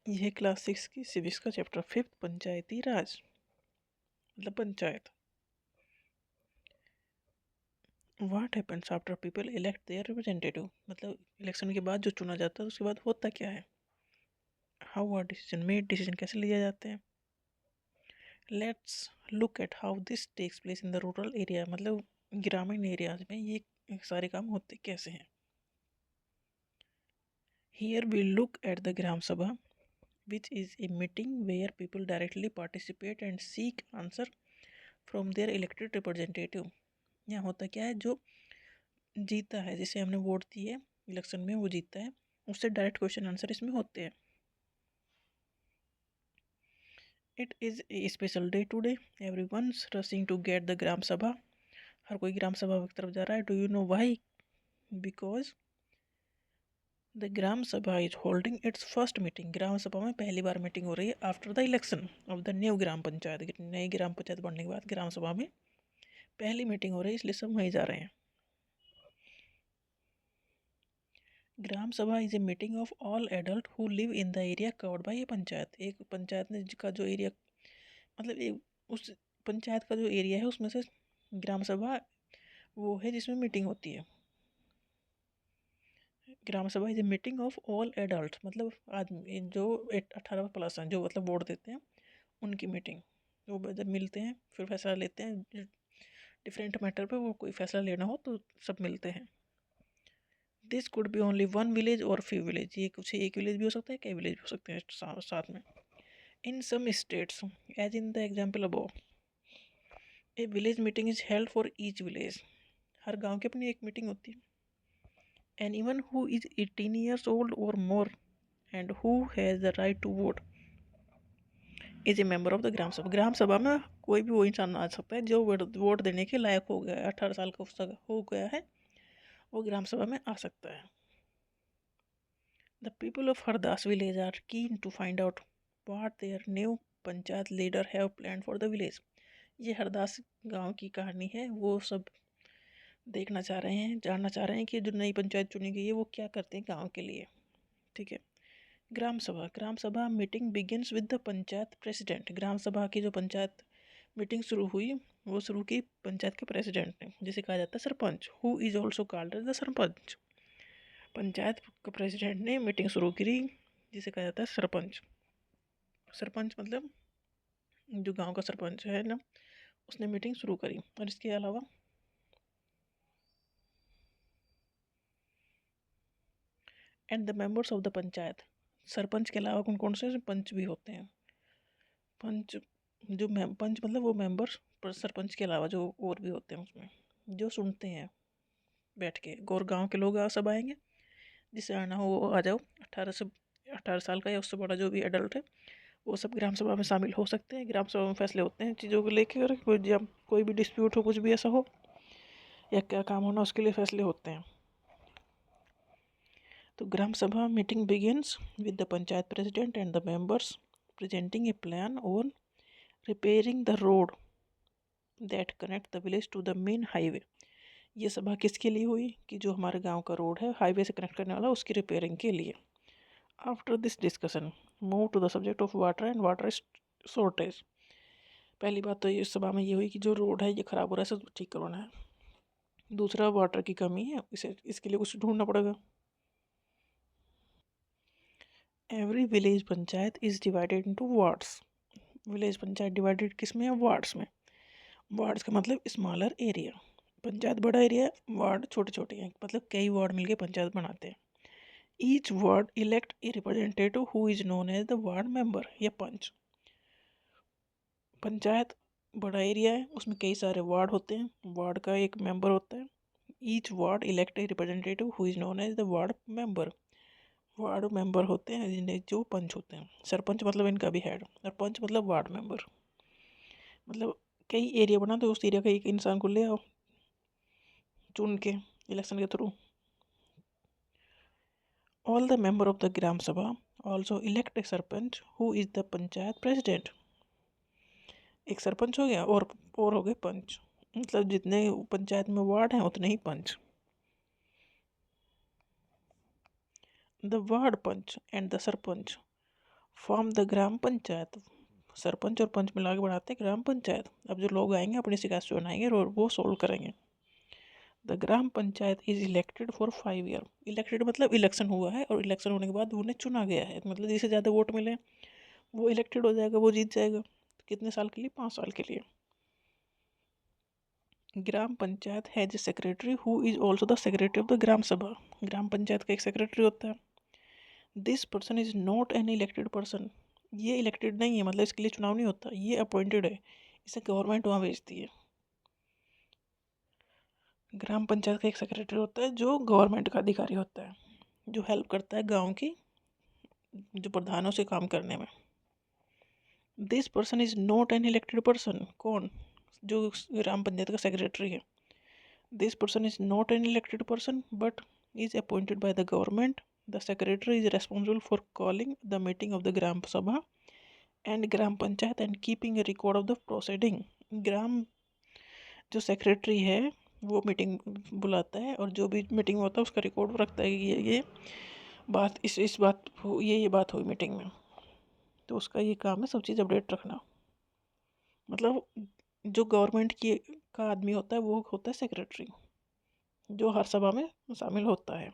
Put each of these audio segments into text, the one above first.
यह क्लास 6 की सिविक्स का चैप्टर 5 पंचायती राज मतलब panchayat. What happens after people elect their representative, मतलब इलेक्शन के बाद जो चुना जाता है उसके बाद होता क्या है। How are decision made, decision कैसे लिए जाते हैं। Let's look at how this takes place in the rural area, मतलब ग्रामीण एरियाज में ये सारे काम होते कैसे हैं। Here we look at the gram sabha which is a meeting where people directly participate and seek answer from their elected representative। यहाँ होता क्या है, जो जीता है जिसे हमने वोट दिए इलेक्शन में वो जीता है, उससे डायरेक्ट क्वेश्चन आंसर इसमें होते हैं। It is a special day today, everyone's rushing to get the gram sabha, हर कोई ग्राम सभा की तरफ जा रहा है। Do you know why? Because the gram sabha is holding its first meeting, gram sabha में पहली बार मीटिंग हो रही है after the election of the new gram panchayat, नई ग्राम पंचायत बनने के बाद ग्राम सभा में पहली मीटिंग हो रही है, इसलिए सब वहीं जा रहे हैं। Gram sabha is a meeting of all adult who live in the area covered by a panchayat, एक पंचायत ने का जो एरिया मतलब एक उस पंचायत का जो एरिया है उसमें से ग्राम सभा वो है जिसमें मीटिंग होती है। Gram sabha is a meeting of all adult, मतलब आदमी जो 18 प्लस हैं जो मतलब वोट देते हैं उनकी मीटिंग, वो जब मिलते हैं फिर फैसला लेते हैं डिफरेंट मैटर पे, वो कोई फैसला लेना हो तो सब मिलते हैं। This could be only one village और फ्यू विलेज, ये कुछ एक विलेज भी हो सकता है कई विलेज भी हो सकते हैं साथ में। In some states as in the example above, a village meeting is held for each village, हर गांव की अपनी एक मीटिंग होती है। And even who is 18 years old और more and who has the right to vote is a member of the gram sabha, gram sabha में कोई भी वो इंसान आ सकता है जो वोट देने के लायक हो गया है, 18 साल का हो गया है, वो ग्राम सभा में आ सकता है। The people of Hardas village are keen to find out what their new panchayat leader have planned for the village। ये हरदास गांव की कहानी है, वो सब देखना चाह रहे हैं, जानना चाह रहे हैं कि जो नई पंचायत चुनी गई है वो क्या करते हैं गांव के लिए। ठीक है। Gram sabha meeting begins with the panchayat president, gram sabha की जो पंचायत मीटिंग शुरू हुई वो शुरू की पंचायत के प्रेसिडेंट ने, जिसे कहा जाता है sarpanch, who is also called as the sarpanch. Panchayat के प्रेसिडेंट ने मीटिंग शुरू करी जिसे कहा जाता है सरपंच। सरपंच मतलब जो गांव का सरपंच है ना, उसने मीटिंग शुरू करी। और इसके अलावा and the members of the panchayat, sarpanch के अलावा कौन कौन से पंच भी होते हैं। पंच पंच मतलब वो मेंबर्स, पर सरपंच के अलावा जो और भी होते हैं उसमें जो सुनते हैं बैठ के, और गाँव के लोग सब आएंगे, जिसे आना हो वो आ जाओ। 18 साल का या उससे बड़ा जो भी एडल्ट है वो सब ग्राम सभा में शामिल हो सकते हैं। ग्राम सभा में फैसले होते हैं चीज़ों को लेकर, जब कोई भी डिस्प्यूट हो, कुछ भी ऐसा हो या क्या काम होना, उसके लिए फैसले होते हैं। तो gram sabha meeting begins with the panchayat president and the members presenting a plan on repairing the road that connect the village to the main highway. ये सभा किसके लिए हुई कि जो हमारे गांव का रोड है हाईवे से कनेक्ट करने वाला, उसकी रिपेयरिंग के लिए। After this discussion move to the subject of water and water shortage. पहली बात तो इस सभा में ये हुई कि जो रोड है ये ख़राब हो रहा है, इसे ठीक करवाना है। दूसरा वाटर की कमी है, इसे इसके लिए कुछ ढूंढना पड़ेगा। Every village panchayat is divided into wards, village panchayat divided किस में है, वार्ड्स में। वार्ड्स का मतलब स्मॉलर एरिया, पंचायत बड़ा एरिया है, वार्ड छोटे छोटे हैं, मतलब कई वार्ड मिलके पंचायत बनाते हैं। Each ward elect a representative who is known as the ward member या पंच। पंचायत बड़ा एरिया है, उसमें कई सारे वार्ड होते हैं, वार्ड का एक मेंबर होता है। Each ward elect a representative who is known as the ward member, ward member होते हैं जिन्हें जो पंच होते हैं। सरपंच मतलब इनका भी हेड, और पंच मतलब वार्ड मेंबर। मतलब कई एरिया बना तो उस एरिया का एक इंसान को ले आओ चुन के इलेक्शन के थ्रू। All the member of the gram sabha also elect a sarpanch who is the panchayat president. एक सरपंच हो गया और हो गए पंच, मतलब जितने पंचायत में वार्ड हैं उतने ही panch. The ward panch and the sarpanch form the gram panchayat, sarpanch और पंच मिला के बनाते हैं ग्राम पंचायत। अब जो लोग आएंगे अपनी शिकायत सुनाएंगे और वो सोल्व करेंगे। The gram panchayat is elected for 5 year. Elected मतलब इलेक्शन हुआ है और इलेक्शन होने के बाद उन्हें चुना गया है, मतलब जिसे ज़्यादा वोट मिले वो इलेक्टेड हो जाएगा, वो जीत जाएगा। तो कितने साल के लिए? 5 साल के लिए। Gram panchayat has a secretary who is also the secretary of the gram sabha. Gram panchayat का एक सेक्रेटरी होता है। This person is not an elected person. ये इलेक्टेड नहीं है, मतलब इसके लिए चुनाव नहीं होता, ये अपॉइंटेड है, इसे गवर्नमेंट वहाँ भेजती है। ग्राम पंचायत का एक सेक्रेटरी होता है जो गवर्नमेंट का अधिकारी होता है, जो हेल्प करता है गांव की जो प्रधानों से काम करने में। This person is not an elected person. कौन? जो ग्राम पंचायत का सेक्रेटरी है। This person is not an elected person but is appointed by the government. The secretary is responsible for calling the meeting of the gram sabha and gram panchayat and keeping a record of the proceeding. Gram जो secretary है वो meeting बुलाता है और जो भी meeting में होता है उसका रिकॉर्ड रखता है कि ये बात इस बात ये बात हुई मीटिंग में। तो उसका ये काम है सब चीज़ अपडेट रखना। मतलब जो गवर्नमेंट की का आदमी होता है वो होता है सेक्रेटरी, जो हर सभा में शामिल होता है।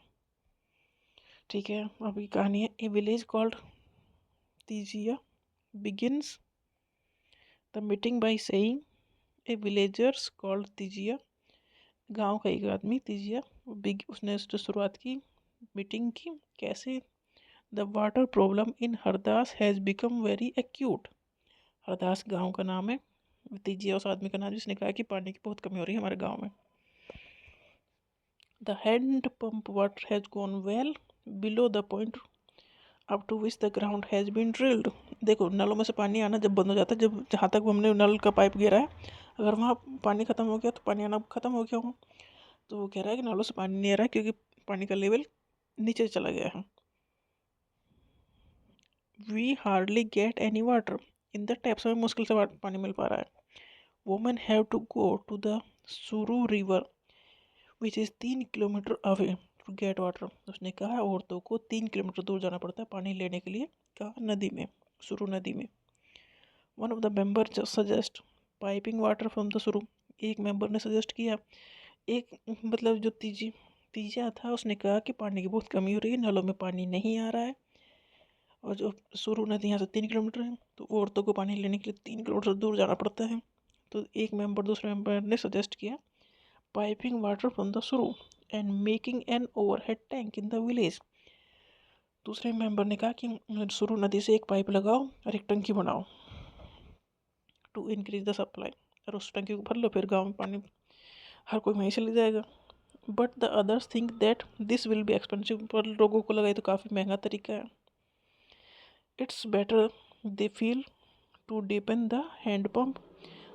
ठीक है, अभी कहानी है। A village called Tijiya begins the meeting by saying a villagers called Tijiya. गांव का एक आदमी तीजिया उसने जो शुरुआत की मीटिंग की। कैसे? The water problem in Hardas has become very acute. Hardas गांव का नाम है, तीजिया उस आदमी का नाम जिसने कहा कि पानी की बहुत कमी हो रही है हमारे गांव में। The hand pump water has gone well below the point up to which the ground has been drilled. देखो, नलों में से पानी आना जब बंद हो जाता है, जब जहाँ तक हमने नल का पाइप गिरा है, अगर वहाँ पानी ख़त्म हो गया तो पानी आना ख़त्म हो गया हो। तो वो कह रहा है कि नलों से पानी नहीं आ रहा है क्योंकि पानी का लेवल नीचे चला गया है। We hardly get any water in the taps. में मुश्किल से पानी मिल पा रहा है। Women have to go to the Suru river which is 3 kilometre away to get water. उसने कहा औरतों को 3 किलोमीटर दूर जाना पड़ता है पानी लेने के लिए। कहाँ? नदी में, सुरू नदी में। One of the member suggest piping water from the सुरू। एक मेंबर ने सजेस्ट किया, एक मतलब जो तीजा था उसने कहा कि पानी की बहुत कमी हो रही है, नलों में पानी नहीं आ रहा है और जो सुरू नदी यहाँ से 3 किलोमीटर है, तो औरतों को पानी लेने के लिए 3 किलोमीटर दूर जाना पड़ता है। तो एक मेंबर दूसरे मेंबर ने सजेस्ट किया पाइपिंग वाटर फ्रॉम द सुरू and making an overhead tank in the village. दूसरे मेंबर ने कहा कि सुरू नदी से एक पाइप लगाओ और एक टंकी बनाओ टू इंक्रीज द सप्लाई, और उस टंकी को भर लो, फिर गाँव में पानी हर कोई वहीं से ले जाएगा। But the others think that this will be expensive. पर लोगों को लगा ये तो काफ़ी महंगा तरीका है। It's better they feel to deepen the hand pump.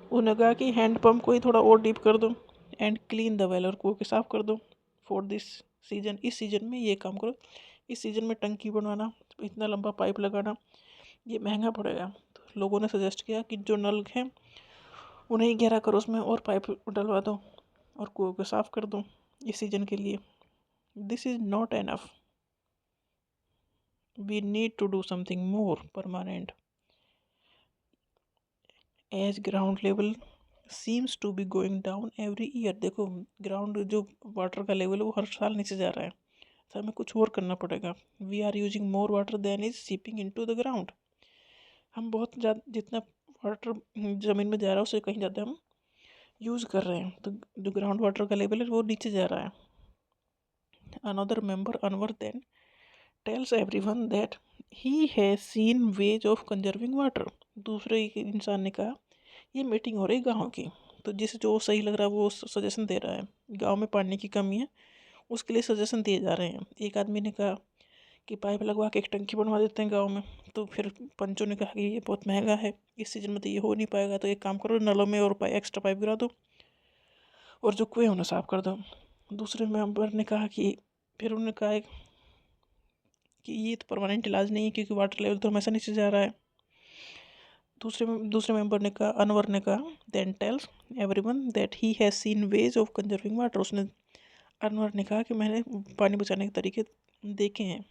उन्होंने कहा कि हैंड पम्प को ही थोड़ा और डीप कर दो एंड क्लीन द वेल, और कुओं के साफ कर दो। फॉर दिस सीजन, इस सीजन में ये काम करो। इस सीजन में टंकी बनवाना, इतना लंबा पाइप लगाना ये महंगा पड़ेगा। तो लोगों ने सजेस्ट किया कि जो नल हैं उन्हें ही गहरा करो, उसमें और पाइप डलवा दो और कुओं को साफ कर दो इस सीजन के लिए। This is not enough, we need to do something more permanent as ground level seems to be going down every year. देखो, ग्राउंड जो वाटर का लेवल है वो हर साल नीचे जा रहा है, तो हमें कुछ और करना पड़ेगा। We are using more water than is seeping in to the ground. हम बहुत ज़्यादा, जितना वाटर ज़मीन में जा रहा है उससे कहीं ज़्यादा हम यूज़ कर रहे हैं, तो जो ग्राउंड वाटर का लेवल है वो नीचे जा रहा है। Another member Anwar then tells everyone that he has seen ways of conserving water। दूसरे एक इंसान ने कहा, ये मीटिंग हो रही गांव की, तो जिसे जो सही लग रहा है वो सजेशन दे रहा है। गांव में पानी की कमी है उसके लिए सजेशन दिए जा रहे हैं। एक आदमी ने कहा कि पाइप लगवा के एक टंकी बनवा देते हैं गांव में, तो फिर पंचों ने कहा कि ये बहुत महंगा है, इस सीजन में तो ये हो नहीं पाएगा, तो एक काम करो नलों में और एक्स्ट्रा पाइप गिरा दो और जो कुएं उन्हें साफ कर दो। दूसरे मेंबर ने कहा कि फिर उन्होंने कहा कि ये तो परमानेंट इलाज नहीं है क्योंकि वाटर लेवल तो हमेशा नीचे जा रहा है। दूसरे मेंबर ने कहा, अनवर ने कहा, then tells everyone that he has seen ways of conserving water. उसने, अनवर ने कहा कि मैंने पानी बचाने के तरीके देखे हैं।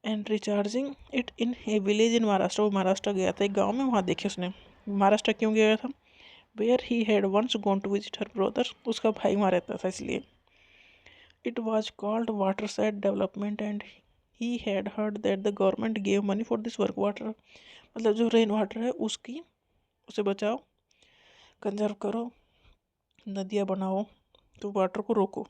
And recharging it in A village in Maharashtra. वो महाराष्ट्र गया था एक गाँव में, वहाँ देखे उसने। महाराष्ट्र क्यों गया था? Where he had once gone to visit her brother. उसका भाई वहाँ रहता था इसलिए। It was called water side development and he had heard that the government gave money for this work. Water मतलब जो रेन वाटर है उसकी, उसे बचाओ, कंजर्व करो, नदियाँ बनाओ, तो वाटर को रोको।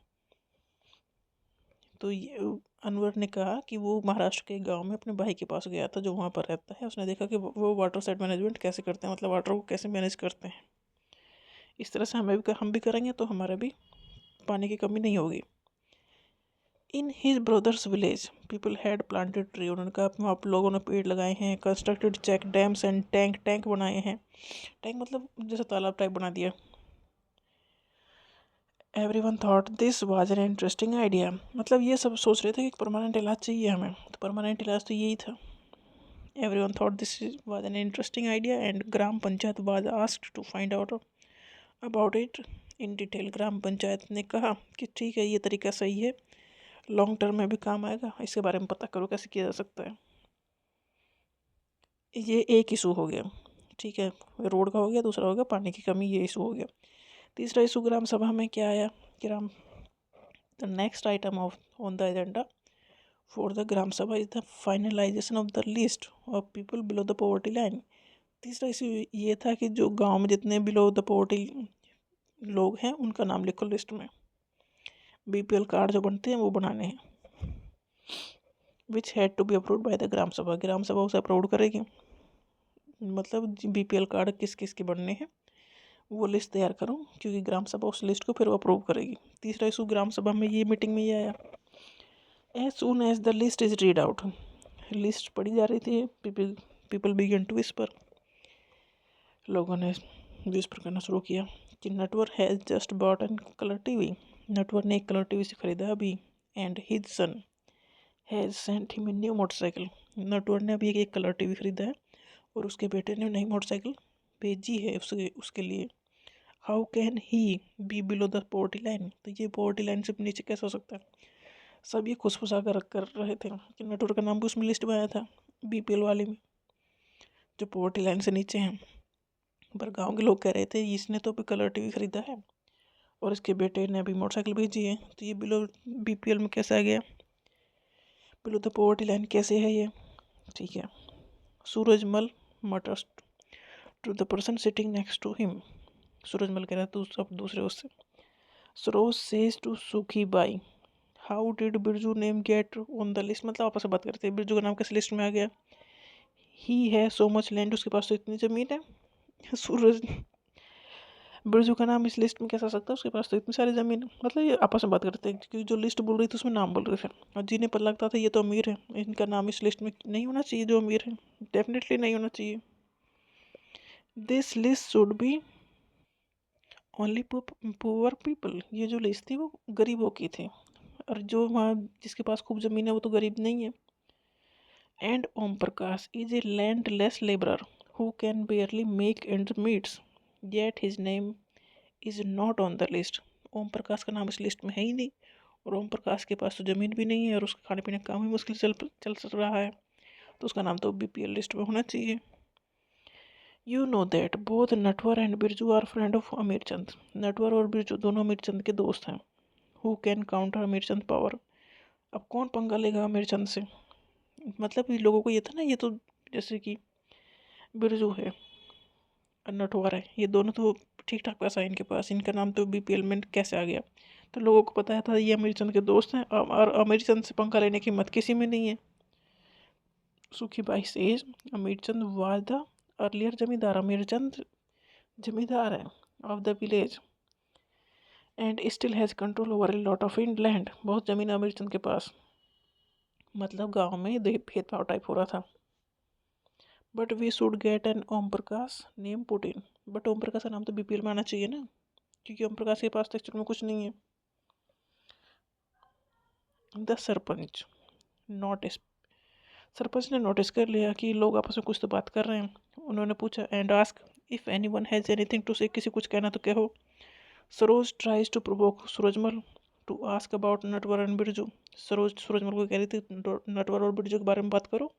तो ये अनवर ने कहा कि वो महाराष्ट्र के गांव में अपने भाई के पास गया था जो वहाँ पर रहता है। उसने देखा कि वो वाटर साइड मैनेजमेंट कैसे करते हैं, मतलब वाटर को कैसे मैनेज करते हैं। इस तरह से हम भी करेंगे तो हमारा भी पानी की कमी नहीं होगी। In his brothers village people had planted tree. उन्होंने कहा आप लोगों ने पेड़ लगाए हैं, constructed check dams and tank बनाए हैं। टैंक मतलब जैसे तालाब टाइप बना दिया। Everyone thought this was an interesting idea. मतलब ये सब सोच रहे थे कि परमानेंट इलाज चाहिए हमें, तो परमानेंट इलाज तो यही था। Everyone thought this was an interesting idea and gram panchayat was asked to find out about it in detail. Gram panchayat ने कहा कि ठीक है, ये तरीका सही है, लॉन्ग टर्म में भी काम आएगा, इसके बारे में पता करो कैसे किया जा सकता है। ये एक इशू हो गया, ठीक है, रोड का हो गया। दूसरा हो गया पानी की कमी, ये इशू हो गया। तीसरा इशू ग्राम सभा में क्या आया? Gram the next item of on the agenda for the gram sabha is the finalisation of the list of people below the poverty line. तीसरा इशू ये था कि जो गांव में जितने बिलो द पॉवर्टी लोग हैं उनका नाम लिखो लिस्ट में। बीपीएल कार्ड जो बनते हैं वो बनाने हैं। Which had to be approved by the gram sabha. Gram सभा उसे अप्रूव करेगी, मतलब बीपीएल कार्ड किस किस के बनने हैं वो लिस्ट तैयार करो, क्योंकि ग्राम सभा उस लिस्ट को फिर अप्रूव करेगी। तीसरा इशू ग्राम सभा में ये मीटिंग में ये आया। As soon as the list is read out, list पढ़ी जा रही थी, पीपल बिगन टू विस्पर। लोगों ने विस्पर करना शुरू किया कि Natwar has just bought N colour TV. Natwar ने एक कलर टीवी से खरीदा अभी। And his son has sent him a new motorcycle. Natwar ने अभी एक कलर टीवी खरीदा है और उसके बेटे ने नई मोटरसाइकिल भेजी है उसके लिए। How can he be below the poverty line. तो ये पॉवर्टी लाइन से नीचे कैसे हो सकता है? सब ये खुशफुसा कर रहे थे कि नटवर का नाम भी उसमें लिस्ट में आया था, बीपीएल वाले में, जो पॉवर्टी लाइन से नीचे हैं। पर गांव के लोग कह रहे थे इसने तो अभी कलर टीवी खरीदा है और इसके बेटे ने अभी मोटरसाइकिल भेजी है, तो ये बिलो बीपीएल में कैसे आ गया, बिलो द पॉवर्टी लाइन कैसे है ये? ठीक है। Surajmal mutters to the person sitting next to him. Surajmal कह रहा था सब दूसरे उससे। Saroj says to Sukhi Bai how did Birju name get on the list. मतलब आपस में बात करते हैं, बिरजू का नाम किस लिस्ट में आ गया? ही है सो मच लैंड, उसके पास तो इतनी ज़मीन है। सूरज बिरजू का नाम इस लिस्ट में कैसा आ सकता है, उसके पास तो इतनी सारी ज़मीन है। मतलब ये आपस में बात करते हैं, क्योंकि जो लिस्ट बोल रही थी उसमें नाम बोल रहे थे और जिन्हें पर लगता था ये तो अमीर है, इनका नाम इस लिस्ट में नहीं होना चाहिए, जो अमीर है डेफिनेटली नहीं होना चाहिए। This list should be only poor people. ये जो लिस्ट थी वो गरीबों की थी, और जो वहाँ जिसके पास खूब ज़मीन है वो तो गरीब नहीं है। And Om Prakash is a landless labourer who can barely make end meets yet his name is not on the list. Om Prakash का नाम इस लिस्ट में है ही नहीं, और ओम प्रकाश के पास तो ज़मीन भी नहीं है और उसका खाने पीने का काम ही मुश्किल चल रहा है, तो उसका नाम तो बीपीएल लिस्ट में होना चाहिए। You know that both Natwar and Birju are friend of Amir Chand. Natwar और बिरजू दोनों अमीर चंद के दोस्त हैं। हु कैन काउंटर अमीर चंद पावर। अब कौन पंगा लेगा अमीर चंद से? मतलब ये लोगों को ये था ना, ये तो जैसे कि बिरजू है और नटवर है, ये दोनों तो ठीक ठाक पैसा है इनके पास, इनका नाम तो बीपीएल में कैसे आ गया? तो लोगों को पता था ये अमीर चंद के दोस्त हैं, और अमीर चंद से पंगा लेने की हिम्मत किसी में नहीं है। सुखी बाई सेज अमीर चंद वाज द अर्लियर जमींदार। अमीर चंद जमींदार है of the village and still has control over a lot of in land. बहुत ज़मीन अमीर चंद के पास। मतलब गांव में भेदभाव टाइप हो रहा था। But we should get an Om Prakash name put in. But Om Prakash का नाम तो बीपीएल में आना चाहिए ना, क्योंकि ओम प्रकाश के पास तो एक्चुअल में कुछ नहीं है। द सरपंच नोटिस, सरपंच ने नोटिस कर लिया कि लोग आपस में कुछ तो बात कर रहे हैं। उन्होंने पूछा and ask if anyone has anything to say, किसी कुछ कहना तो कहो। Saroj tries to provoke Surajmal, to ask about Natwar and Birju. Surajmal को कह रही थी नटवर और बिरजू के बारे में बात करो।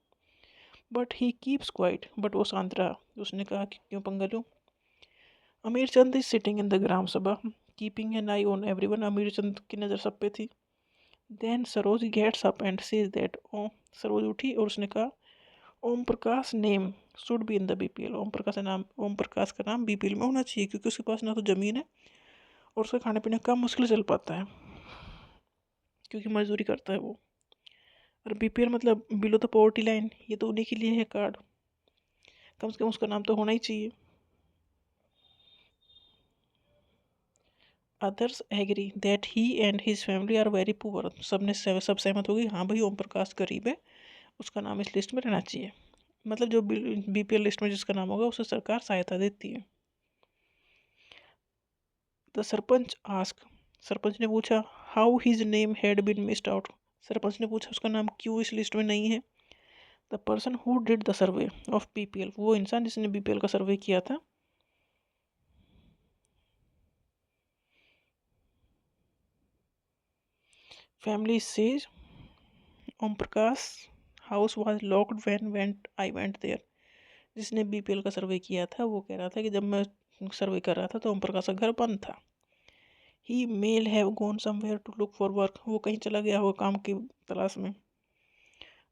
But he keeps quite, but वो शांत रहा। उसने कहा कि क्यों पंगा लूं। Amir Chand is sitting in the gram sabha keeping an eye on everyone. Amir Chand की नज़र सब पे थी। Then Saroj gets up and says that oh. Saroj उठी और उसने कहा Om Prakash name should be in the BPL. Om Prakash का नाम बीपीएल में होना चाहिए, क्योंकि उसके पास ना तो ज़मीन है और उसका खाने पीने का मुश्किल चल पाता है, क्योंकि मजदूरी करता है वो। और बीपीएल मतलब बिलो द पॉवर्टी लाइन, ये तो उन्हीं के लिए है कार्ड। कम से कम उसका नाम तो होना ही चाहिए। Others agree that he and his family are very poor. सब सहमत हो गई, हाँ भाई ओम प्रकाश गरीब है, उसका नाम इस लिस्ट में रहना चाहिए। मतलब जो बीपीएल लिस्ट में जिसका नाम होगा उसे सरकार सहायता देती है। The sarpanch ask. सरपंच ने पूछा how his name had been missed out. Sarpanch ने पूछा उसका नाम क्यों इस लिस्ट में नहीं है। The person who did the survey of BPL. वो इंसान जिसने बीपीएल का सर्वे किया था। Family says Om Prakash house was locked when I went there. जिसने बीपीएल का सर्वे किया था वो कह रहा था कि जब मैं सर्वे कर रहा था तो ओम प्रकाश का घर बंद था। He may have gone somewhere to look for work. वो कहीं चला गया होगा काम की तलाश में।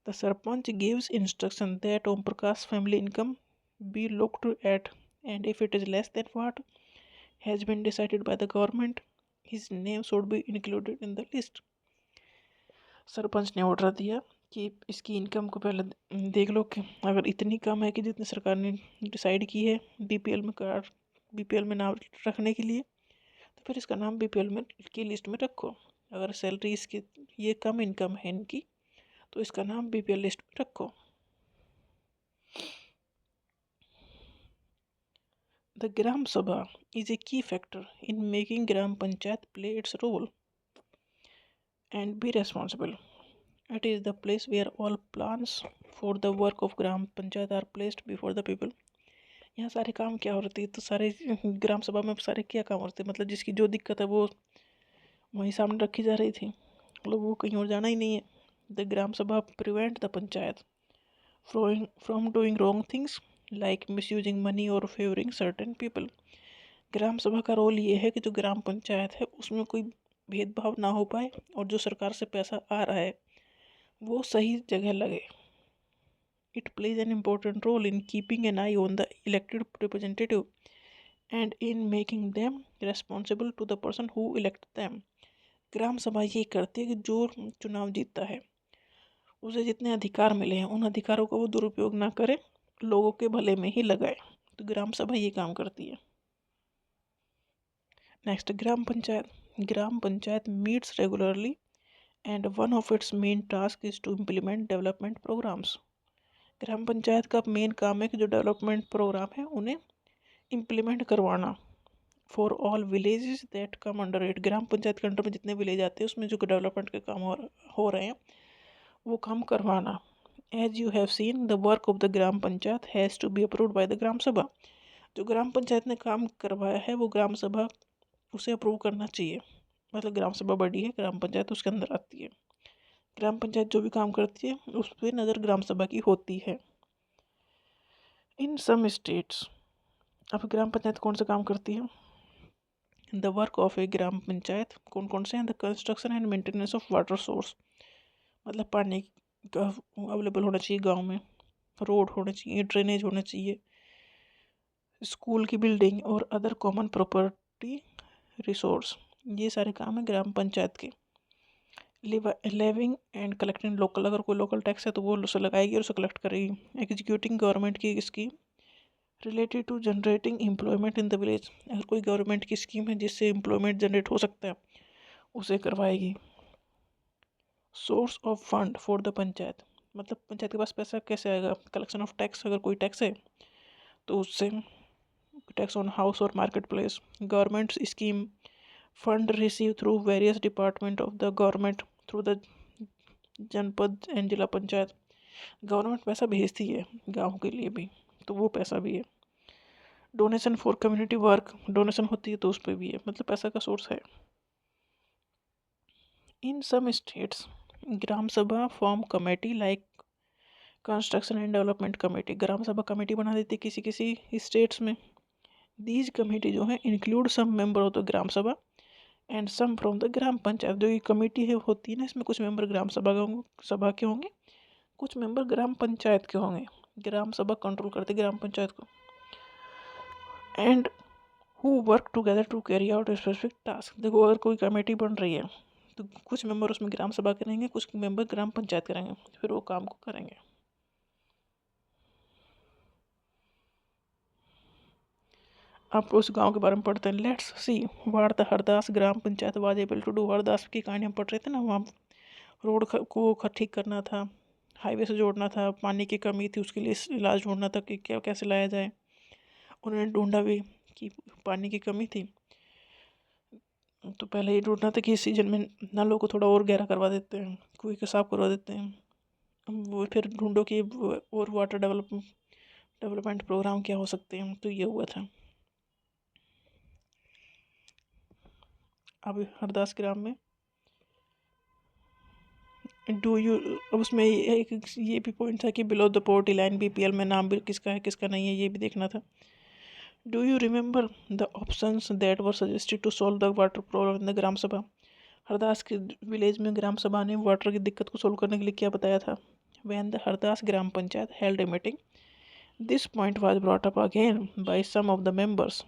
The sarpanch gives instruction that Om Prakash family income be looked at and if it is less than what has been decided by the government his name should be included in the list. Sarpanch ने ऑर्डर दिया कि इसकी income को पहले देख लो कि अगर इतनी कम है कि जितनी सरकार ने डिसाइड की है बीपीएल में नाम रखने के लिए, तो फिर इसका नाम बीपीएल में की लिस्ट में रखो। अगर सैलरी इसकी ये कम इनकम है इनकी, तो इसका नाम बीपीएल लिस्ट में रखो। The gram sabha is a key factor in making gram panchayat play its role and be responsible. It is the place where all plans for the work of gram panchayat are placed before the people। यहाँ सारे काम क्या हो रहे थे, तो सारे ग्राम सभा में सारे क्या काम हो रहे थे, मतलब जिसकी जो दिक्कत है वो वहीं सामने रखी जा रही थी, मतलब वो कहीं और जाना ही नहीं है। द ग्राम सभा prevent the panchayat from doing wrong things like misusing money और फेवरिंग सर्टेन पीपल। ग्राम सभा का रोल ये है कि जो ग्राम पंचायत है उसमें कोई भेदभाव ना हो पाए और जो सरकार से पैसा आ रहा है वो सही जगह लगे। It plays an important role in keeping an eye on the elected representative and in making them responsible to the person who elected them। ग्राम सभा ये करती है कि जो चुनाव जीतता है उसे जितने अधिकार मिले हैं उन अधिकारों का वो दुरुपयोग ना करे, लोगों के भले में ही लगाए। तो ग्राम सभा ये काम करती है। Next, gram panchayat meets regularly and one of its main task is to implement development programmes. Gram panchayat का मेन काम है कि जो डेवलपमेंट प्रोग्राम है उन्हें इम्प्लीमेंट करवाना for all villages that come under it. Gram panchayat के अंडर में जितने विलेज आते हैं उसमें जो डेवलपमेंट के काम हो रहे हैं वो काम करवाना। As you have seen the work of the gram panchayat has to be approved by the gram sabha. जो ग्राम पंचायत ने काम करवाया है वो ग्राम सभा उसे अप्रूव करना चाहिए। मतलब ग्राम सभा बड़ी है, ग्राम पंचायत उसके अंदर आती है। ग्राम पंचायत जो भी काम करती है उस पर नज़र ग्राम सभा की होती है। इन सम स्टेट्स, अब ग्राम पंचायत कौन सा काम करती है? द वर्क ऑफ ए ग्राम पंचायत कौन कौन से हैं? The construction and maintenance of water source, मतलब पानी का अवेलेबल होना चाहिए गांव में, रोड होने चाहिए, ड्रेनेज होना चाहिए, स्कूल की बिल्डिंग और अदर कॉमन प्रॉपर्टी रिसोर्स, ये सारे काम है ग्राम पंचायत के। लेविंग एंड कलेक्टिंग लोकल, अगर कोई लोकल टैक्स है तो वो उसे लगाएगी और उसे कलेक्ट करेगी। एग्जीक्यूटिंग गवर्नमेंट की scheme related to generating employment in the village, अगर कोई गवर्नमेंट की स्कीम है जिससे एम्प्लॉयमेंट जनरेट हो सकता है उसे करवाएगी। Source of fund for the panchayat, मतलब पंचायत के पास पैसा कैसे आएगा? कलेक्शन ऑफ टैक्स, अगर कोई टैक्स है तो उससे, टैक्स ऑन हाउस और market place. Government scheme fund receive through various department of the government through the जनपद एंड जिला पंचायत। गवर्नमेंट पैसा भेजती है गाँव के लिए भी, तो वो पैसा भी है। Donation for community work, donation होती है तो उस पर भी है, मतलब पैसा का सोर्स है। इन some states gram sabha form committee like construction and development committee, gram sabha committee बना देती किसी किसी स्टेट्स में। दीज कमेटी जो है include some member of the gram sabha and some from the gram panchayat. जो ये कमेटी है होती है ना, इसमें कुछ मेंबर ग्राम सभा के होंगे, कुछ मेंबर ग्राम पंचायत के होंगे। ग्राम सभा कंट्रोल करते ग्राम पंचायत को। And who work together to carry out specific task. देखो अगर कोई कमेटी बन रही है तो कुछ मेंबर उसमें ग्राम सभा के रहेंगे, कुछ मेंबर ग्राम पंचायत करेंगे, फिर वो काम को करेंगे। आप उस गांव के बारे में पढ़ते हैं। Let's see what the Hardas gram panchayat was able to do. Hardas की कहानी हम पढ़ रहे थे ना, वहाँ रोड को ठीक करना था, हाईवे से जोड़ना था, पानी की कमी थी उसके लिए इलाज ढूंढना था कि क्या कैसे लाया जाए। उन्होंने ढूंढा भी कि पानी की कमी थी, तो पहले ये ढूंढना था कि इस सीजन में नालों को थोड़ा और गहरा करवा देते हैं, कुएं को साफ करवा देते हैं। वो फिर ढूंढो कि और वाटर डेवलपमेंट प्रोग्राम क्या हो सकते हैं, तो ये हुआ था। अब हरदास ग्राम में डू यू, उसमें एक ये भी पॉइंट था कि below the poverty line BPL में नाम भी किसका है किसका नहीं है, ये भी देखना था। Do you remember the options that were suggested to solve the water problem in the gram sabha. Hardas के विलेज में ग्राम सभा ने वाटर की दिक्कत को सोल्व करने के लिए क्या बताया था। When the Hardas gram panchayat held a meeting, this point was brought up again by some of the members.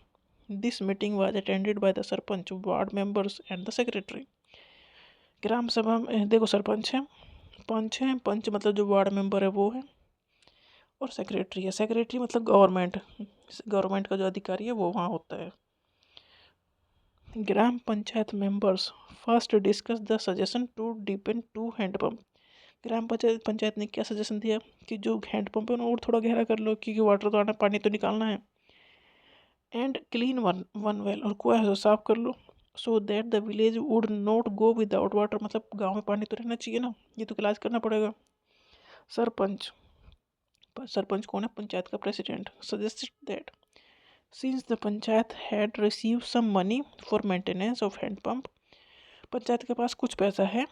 This meeting was attended by the sarpanch, ward members and the secretary. Gram sabha में देखो सरपंच है, पंच है, पंच मतलब जो वार्ड मेंबर है वो है, और सेक्रेटरी है। सेक्रेटरी मतलब गवर्नमेंट का जो अधिकारी है वो वहाँ होता है। Gram panchayat members first discuss the suggestion to depend to handpump. Gram panchayat ने क्या सजेशन दिया कि जो हैंडपम्प है ना और थोड़ा गहरा कर लो, क्योंकि वाटर तो आना, पानी तो निकालना है। एंड क्लीन वन वेल, और कुआं है तो साफ कर लो, so that the village would not go without water. मतलब गाँव में पानी तो रहना चाहिए ना, ये तो इलाज करना पड़ेगा। सरपंच, सरपंच कौन है, पंचायत का president, suggested that since the panchayat had receive some money for maintenance of handpump, panchayat के पास कुछ पैसा है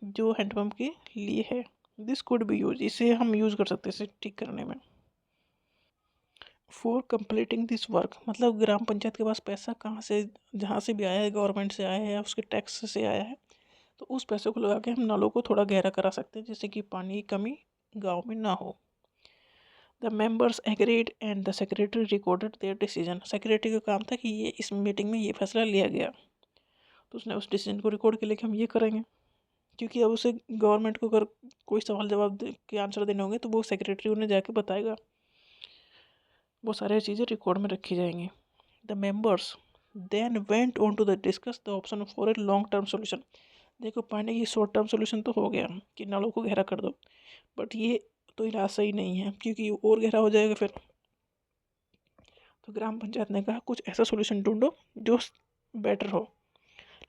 जो हैंडपम्प के लिए है, दिस कुड बी यूज, इसे हम यूज़ कर सकते हैं इसे ठीक करने में। फॉर कंप्लीटिंग दिस वर्क, मतलब ग्राम पंचायत के पास पैसा कहाँ से, जहाँ से भी आया है, गवर्नमेंट से आया है या उसके टैक्स से आया है, तो उस पैसे को लगा के हम नालों को थोड़ा गहरा करा सकते हैं, जिससे कि पानी की कमी गाँव में ना हो। The members agreed and the secretary recorded there decision. Secretary का काम था कि ये इस मीटिंग में ये फैसला लिया गया, तो उसने उस डिसीजन को रिकॉर्ड के लिए कि हम ये करेंगे, क्योंकि अब उसे गवर्नमेंट को अगर कोई सवाल जवाब के आंसर देने होंगे तो वो सेक्रेटरी उन्हें जाके बताएगा, वो सारी चीज़ें रिकॉर्ड में रखी जाएंगी। The members then went on to the discuss the option for a long term solution. देखो पानी की शॉर्ट टर्म सोल्यूशन तो हो गया कि नालों को गहरा कर दो, बट ये तो इलाज सही नहीं है क्योंकि और गहरा हो जाएगा फिर। तो ग्राम पंचायत ने कहा कुछ ऐसा सोल्यूशन ढूंढो जो बेटर हो,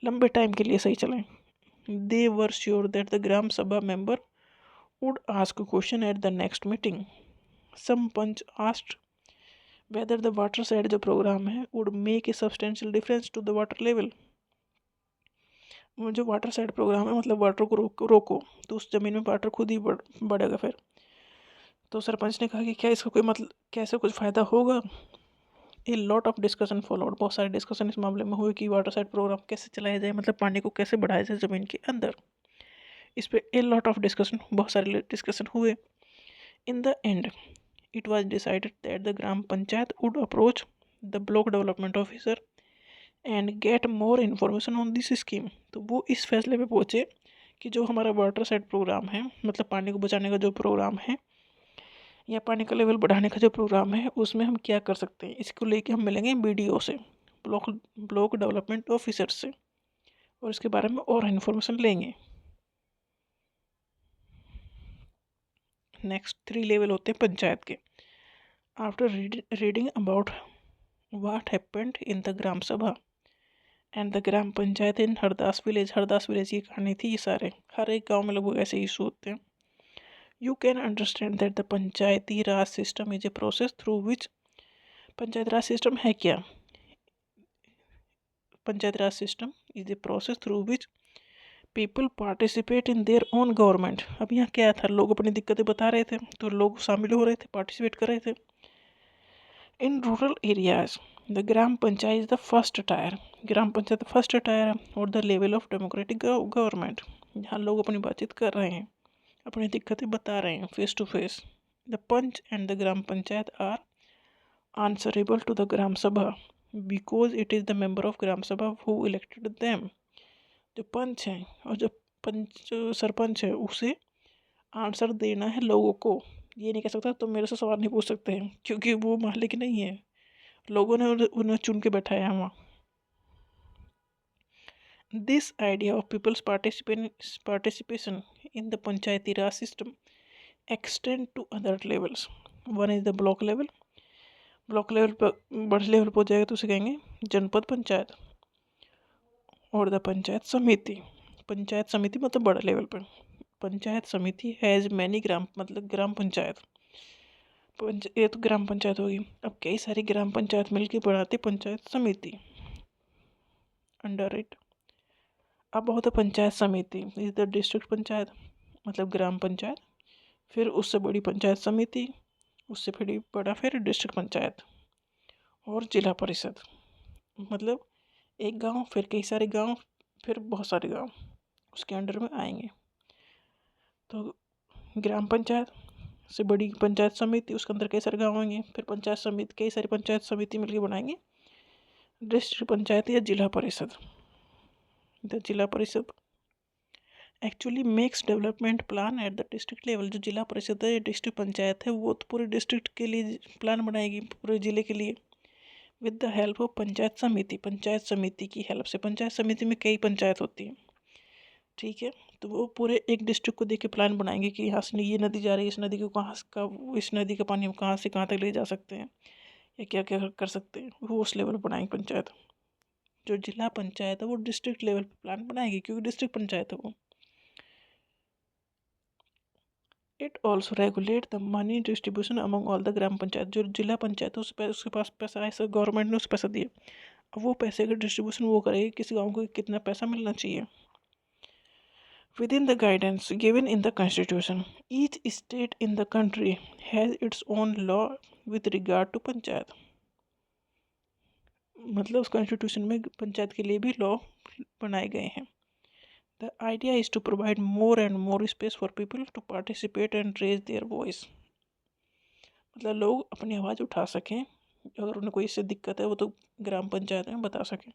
लंबे टाइम के लिए सही चले। They were sure that the gram sabha member would ask question at the next meeting. Some panch asked whether the water side जो प्रोग्राम है वुड मेक ए सब्सटेंशियल डिफरेंस टू द वाटर लेवल। जो वाटर साइड प्रोग्राम है मतलब वाटर को रोको तो उस ज़मीन में वाटर खुद ही बढ़ेगा फिर। तो सरपंच ने कहा कि क्या इसका कोई मतलब कैसे कुछ फ़ायदा होगा। A lot of discussion followed, बहुत सारे डिस्कशन इस मामले में हुए कि वाटर साइड प्रोग्राम कैसे चलाया जाए, मतलब पानी को कैसे बढ़ाया जाए ज़मीन के अंदर। इस पर ए लॉट ऑफ डिस्कशन, बहुत सारे डिस्कशन हुए। In the end it was decided that the gram panchayat would approach the block development officer and get more information on this scheme. तो वो इस फैसले पे पहुँचे कि जो हमारा वाटर साइड प्रोग्राम है, मतलब पानी को बचाने का जो प्रोग्राम है या पानी का लेवल बढ़ाने का जो प्रोग्राम है, उसमें हम क्या कर सकते हैं। इसको लेके हम मिलेंगे बीडीओ से, ब्लॉक डेवलपमेंट ऑफिसर से, और इसके बारे में और इन्फॉर्मेशन लेंगे। नेक्स्ट 3 लेवल होते हैं पंचायत के। After reading about what happened in the gram sabha and the gram panchayat in Hardas village, Hardas village की कहानी थी। ये सारे हर एक गांव में लगभग ऐसे इशू होते हैं। You can understand that the panchayati raj system is a process through which, panchayat raj system है क्या, panchayat raj system is a process through which people participate in their own government. अब यहाँ क्या था, लोग अपनी दिक्कतें बता रहे थे तो लोग शामिल हो रहे थे, पार्टिसिपेट कर रहे थे। In rural areas the gram panchayat is the first tier. Gram panchayat first tier है और the level of democratic government. यहाँ लोग अपनी बातचीत कर रहे हैं, अपनी दिक्कतें बता रहे हैं face to face. The panch and the gram panchayat are answerable to the gram sabha because it is the member of gram sabha who elected them. जो पंच है और जो पंच सरपंच है उसे आंसर देना है लोगों को। ये नहीं कह सकता तुम मेरे से सवाल नहीं पूछ सकते हैं, क्योंकि वो मालिक नहीं है, लोगों ने उन्हें चुन के बैठाया है वहाँ। This idea of people's participation in the panchayati raj system extend to other levels. One is the block level. Block level पर बड़े लेवल पर हो जाएगा तो उसे कहेंगे जनपद पंचायत। और द पंचायत समिति। पंचायत समिति मतलब बड़ा लेवल पर। पंचायत समिति हैज़ मैनी ग्राम मतलब ग्राम पंचायत। ये तो ग्राम पंचायत होगी। अब कई सारी ग्राम पंचायत मिलकर बनाती पंचायत समिति अंडर इट। अब होता पंचायत समिति इज द डिस्ट्रिक्ट पंचायत मतलब ग्राम पंचायत, फिर उससे बड़ी पंचायत समिति, उससे फिर बड़ा फिर डिस्ट्रिक्ट पंचायत और जिला परिषद। मतलब एक गांव, फिर कई सारे गांव, फिर बहुत सारे गांव उसके अंडर में आएंगे। तो ग्राम पंचायत से बड़ी पंचायत समिति, उसके अंदर कई सारे गाँव आएंगे, फिर पंचायत समिति, कई सारी पंचायत समिति मिलकर बनाएंगे डिस्ट्रिक्ट पंचायत या जिला परिषद। द जिला परिषद actually makes development plan at the district level. जो जिला परिषद है या डिस्ट्रिक्ट पंचायत है वो तो पूरे डिस्ट्रिक्ट के लिए प्लान बनाएगी, पूरे ज़िले के लिए, with the help of panchayat समिति। पंचायत समिति की हेल्प से, पंचायत समिति में कई पंचायत होती हैं, ठीक है, तो वो पूरे एक डिस्ट्रिक्ट को देख के प्लान बनाएंगे कि यहाँ से ये नदी जा रही है, इस नदी को कहाँ का, इस नदी का पानी हम कहाँ से कहाँ तक ले जा सकते हैं या क्या क्या कर सकते हैं, वो उस लेवल पर बनाएंगे पंचायत। जो जिला पंचायत है वो डिस्ट्रिक्ट लेवल पर प्लान बनाएगी क्योंकि डिस्ट्रिक्ट पंचायत है वो। It also regulate the money distribution among all the gram panchayat. जो जिला पंचायत है उसके पास पैसा है, ऐसा गवर्नमेंट ने उसे पैसा दिया, अब वो पैसे का डिस्ट्रीब्यूशन वो करेगी किस गाँव को कितना पैसा मिलना चाहिए। Within the guidance given in the Constitution, each state in the country has its own law with regard to panchayat. मतलब उस कॉन्स्टिट्यूशन में पंचायत के लिए भी लॉ बनाए गए हैं। The idea is to provide more and more space for people to participate and raise their voice। मतलब लोग अपनी आवाज़ उठा सकें, अगर उन्हें कोई इससे दिक्कत है वो तो ग्राम पंचायत में बता सकें।